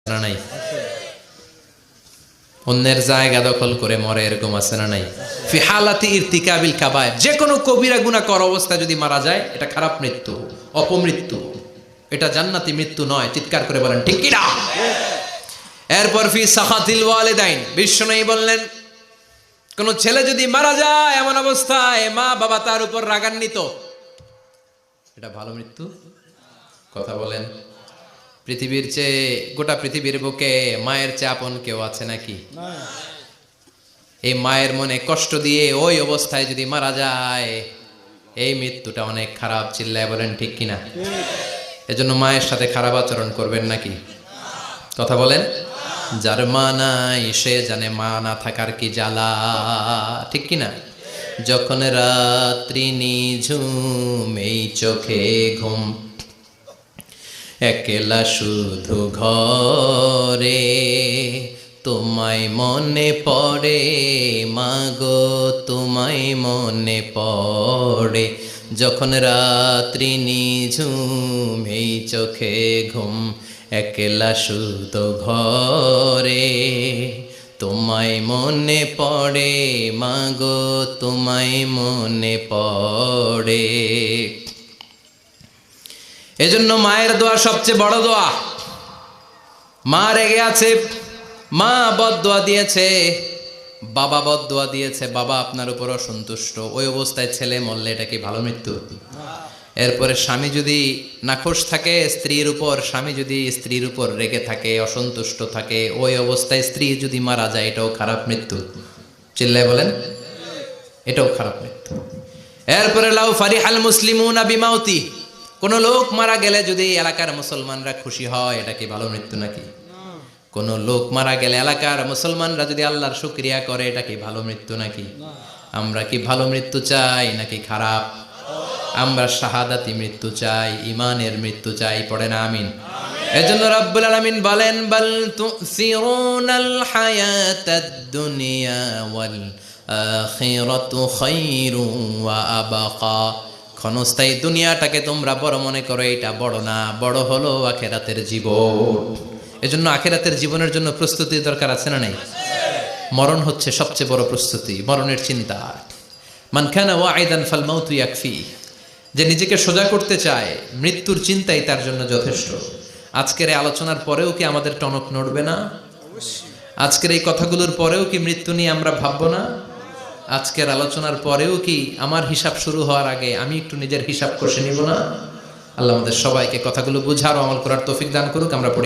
না নাই? অন্যের জায়গা দখল করে মরে এরকম আছে না নাই? ফি হালাতি ইরতিকাবিল কাবায়ের, যে কোনো কবিরা গুনাহ করা অবস্থা যদি মারা যায় এটা খারাপ মৃত্যু, অপমৃত্যু, এটা জান্নাতি মৃত্যু নয়। চিৎকার করে বলেন ঠিক কি না? এরপর ফি সাখাতিল ওয়ালিদাইন, বিশ্বনবী বললেন কোন ছেলে যদি মারা যায় এমন অবস্থায় মা বাবা তার উপর রাগান্বিত, এটা ভালো মৃত্যু? কথা বলেন। পৃথিবীর চেয়ে, গোটা পৃথিবীর বুকে মায়ের চেয়ে আপন কেউ আছে নাকি? এই মায়ের মনে কষ্ট দিয়ে ওই অবস্থায় যদি মারা যায় এই মৃত্যুটা অনেক খারাপ। চিল্লায় বলেন ঠিক কিনা? এজন্য মায়ের সাথে খারাপ আচরণ করবেন নাকি? কথা বলেন। যার মা নাই সে জানে মা না থাকার কি জ্বালা, ঠিক কিনা? যখন রাত্রি নিঝুম এই চোখে ঘুম, একলা শুধু ঘরে তোমায় মনে পড়ে মাগো, তোমায় মনে পড়ে। যখন রাত্রি নিঝুম এই চোখে ঘুম, একলা শুধু ঘরে তোমায় মনে পড়ে মাগো, তোমায় মনে পড়ে। এজন্য মায়ের দোয়া সবচেয়ে বড় দোয়া। মা রেগে আছে, মা বদদোয়া দিয়েছে, বাবা বদদোয়া দিয়েছে, বাবা আপনার উপর অসন্তুষ্ট, ওই অবস্থায় ছেলে মরলে এটা কি ভালো মৃত্যু? এরপরে স্বামী যদি নাখোশ থাকে স্ত্রীর উপর, স্বামী যদি স্ত্রীর উপর রেগে থাকে, অসন্তুষ্ট থাকে, ওই অবস্থায় স্ত্রী যদি মারা যায় এটাও খারাপ মৃত্যু। চিল্লায় বলেন এটাও খারাপ মৃত্যু। এরপরে লাউ ফারিহাল মুসলিমুনা বিমাউতি, কোন লোক মারা গেলে যদি এলাকার মুসলমানরা খুশি হয় এটা কি ভালো মৃত্যু নাকি? কোন লোক মারা গেলে এলাকার মুসলমানরা যদি আল্লাহর শুকরিয়া করে এটা কি ভালো মৃত্যু নাকি? আমরা কি ভালো মৃত্যু চাই নাকি খারাপ? আমরা শাহাদাতি মৃত্যু চাই, ইমানের মৃত্যু চাই। পড়েন আমিন। এজন্য রাব্বুল আলামিন বলেন বাল তুসিরুনাল হায়াতাদ দুনিয়া ওয়াল আখিরাতু খায়রুন ওয়া আবাকা। ক্ষণস্থায়ী দুনিয়াটাকে তোমরা বড় মনে করো, এটা বড় না, বড় হলো আখিরাতের জীবন। এজন্য আখিরাতের জীবনের জন্য প্রস্তুতি দরকার আছে না নাই? মরণ হচ্ছে সবচেয়ে বড় প্রস্তুতি, মরণের চিন্তা। মান কানা ওয়াইদান ফাল মাউতু ইয়াকফি, যে নিজেকে সোজা করতে চায় মৃত্যুর চিন্তাই তার জন্য যথেষ্ট। আজকের এই আলোচনার পরেও কি আমাদের টনক নড়বে না? আজকের এই কথাগুলোর পরেও কি মৃত্যু নিয়ে আমরা ভাববো না? আজকের আলোচনার পরেও কি আমার হিসাব শুরু হওয়ার আগে আমি একটু নিজের হিসাব কষে নিব না? আল্লাহ আমাদের সবাইকে কথাগুলো বুঝার ও আমল করার তৌফিক দান করুক। আমরা পড়ি